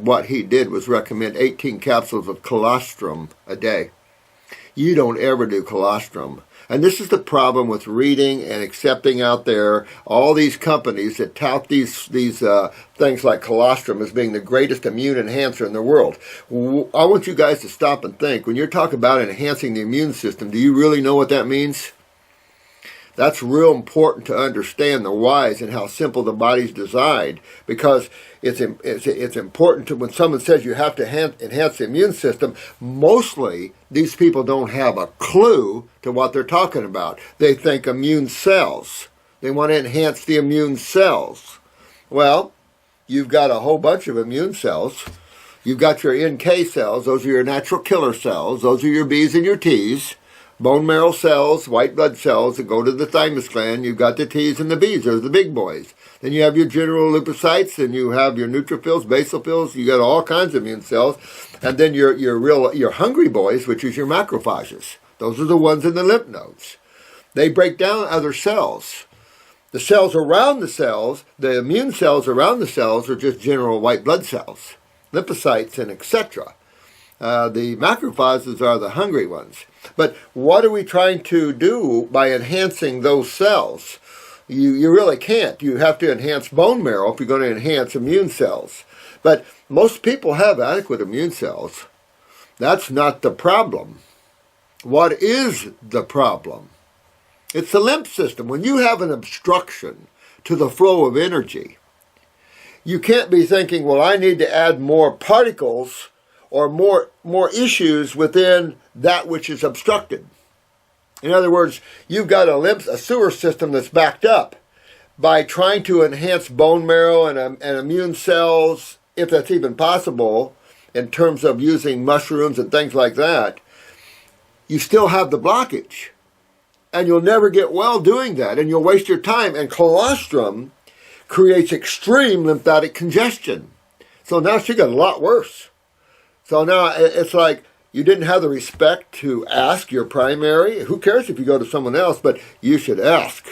what he did was recommend 18 capsules of colostrum a day. You don't ever do colostrum. And this is the problem with reading and accepting out there all these companies that tout these things like colostrum as being the greatest immune enhancer in the world. I want you guys to stop and think. When you're talking about enhancing the immune system, do you really know what that means? That's real important to understand the whys and how simple the body's designed, because it's important to, when someone says you have to enhance the immune system, mostly these people don't have a clue to what they're talking about. They think immune cells. They want to enhance the immune cells. Well, you've got a whole bunch of immune cells. You've got your NK cells. Those are your natural killer cells. Those are your Bs and your Ts. Bone marrow cells, white blood cells that go to the thymus gland. You've got the T's and the B's. Those are the big boys. Then you have your general leukocytes, and you have your neutrophils, basophils. You got all kinds of immune cells. And then your hungry boys, which is your macrophages. Those are the ones in the lymph nodes. They break down other cells. The cells around the cells, the immune cells around the cells, are just general white blood cells, lymphocytes, and etc. The macrophages are the hungry ones. But what are we trying to do by enhancing those cells? You really can't. You have to enhance bone marrow if you're going to enhance immune cells. But most people have adequate immune cells. That's not the problem. What is the problem? It's the lymph system. When you have an obstruction to the flow of energy, you can't be thinking, well, I need to add more particles or more issues within that which is obstructed. In other words, you've got a sewer system that's backed up. By trying to enhance bone marrow and immune cells, if that's even possible, in terms of using mushrooms and things like that, you still have the blockage. And you'll never get well doing that, and you'll waste your time. And colostrum creates extreme lymphatic congestion. So now she got a lot worse. So now it's like you didn't have the respect to ask your primary. Who cares if you go to someone else, but you should ask.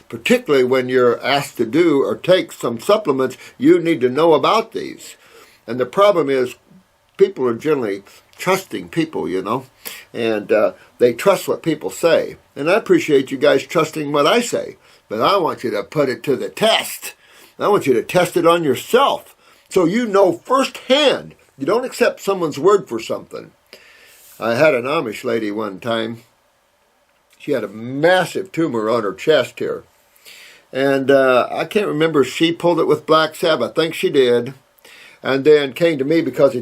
Particularly when you're asked to do or take some supplements, you need to know about these. And the problem is people are generally trusting people, and they trust what people say. And I appreciate you guys trusting what I say, but I want you to put it to the test. I want you to test it on yourself so you know firsthand. You don't accept someone's word for something. I had an Amish lady one time. She had a massive tumor on her chest here. And I can't remember if she pulled it with Black Sabbath. I think she did. And then came to me because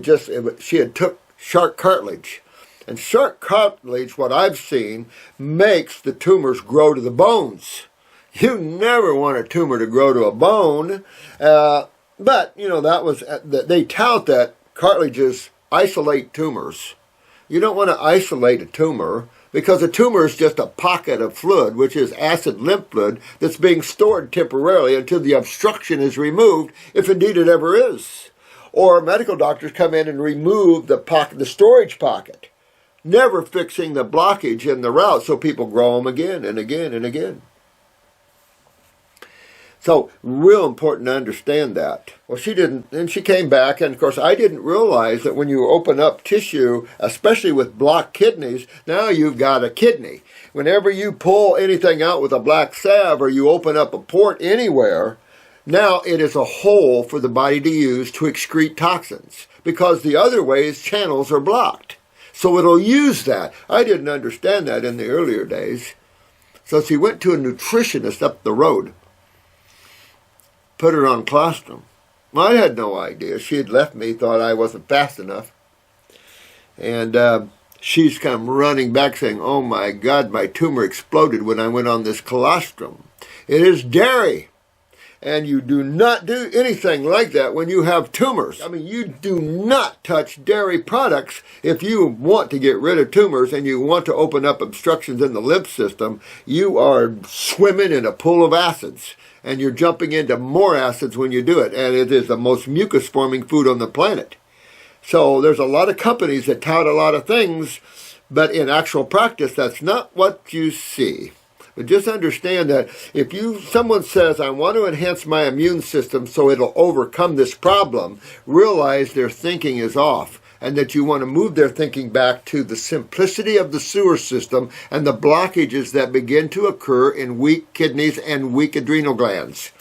she had took shark cartilage. And shark cartilage, what I've seen, makes the tumors grow to the bones. You never want a tumor to grow to a bone. But, that was, they tout that cartilages isolate tumors. You don't want to isolate a tumor because a tumor is just a pocket of fluid, which is acid lymph fluid, that's being stored temporarily until the obstruction is removed, if indeed it ever is. Or medical doctors come in and remove the storage pocket, never fixing the blockage in the route, so people grow them again and again and again. So, real important to understand that. Well, she didn't, and she came back, and of course, I didn't realize that when you open up tissue, especially with blocked kidneys, now you've got a kidney. Whenever you pull anything out with a black salve, or you open up a port anywhere, now it is a hole for the body to use to excrete toxins, because the other ways, channels are blocked. So it'll use that. I didn't understand that in the earlier days. So she went to a nutritionist up the road. Put her on colostrum. Well, I had no idea. She had left me, thought I wasn't fast enough. And she's come running back saying, oh my God, my tumor exploded when I went on this colostrum. It is dairy. And you do not do anything like that when you have tumors. I mean, you do not touch dairy products if you want to get rid of tumors and you want to open up obstructions in the lymph system. You are swimming in a pool of acids. And you're jumping into more acids when you do it. And it is the most mucus-forming food on the planet. So there's a lot of companies that tout a lot of things, but in actual practice, that's not what you see. But just understand that if someone says, I want to enhance my immune system so it'll overcome this problem, realize their thinking is off, and that you want to move their thinking back to the simplicity of the sewer system and the blockages that begin to occur in weak kidneys and weak adrenal glands.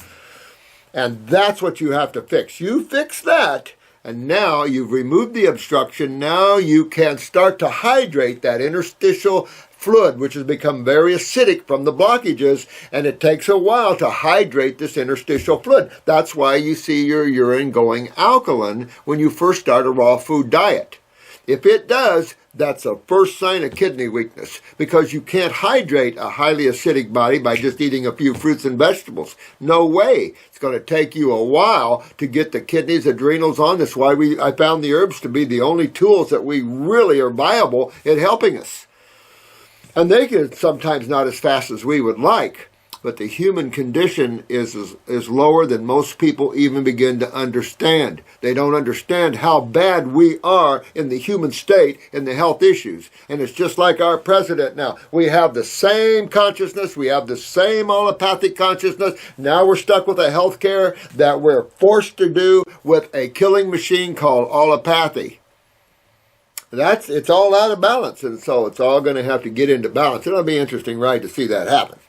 And that's what you have to fix. You fix that, and now you've removed the obstruction. Now you can start to hydrate that interstitial fluid, which has become very acidic from the blockages, and it takes a while to hydrate this interstitial fluid. That's why you see your urine going alkaline when you first start a raw food diet. If it does, that's a first sign of kidney weakness, because you can't hydrate a highly acidic body by just eating a few fruits and vegetables. No way. It's going to take you a while to get the kidneys, adrenals on. That's why I found the herbs to be the only tools that we really are viable in helping us. And they get sometimes not as fast as we would like, but the human condition is lower than most people even begin to understand. They don't understand how bad we are in the human state in the health issues. And it's just like our president now. We have the same consciousness. We have the same allopathic consciousness. Now we're stuck with a health care that we're forced to do with a killing machine called allopathy. It's all out of balance, and so it's all going to have to get into balance. It'll be interesting, right, to see that happen.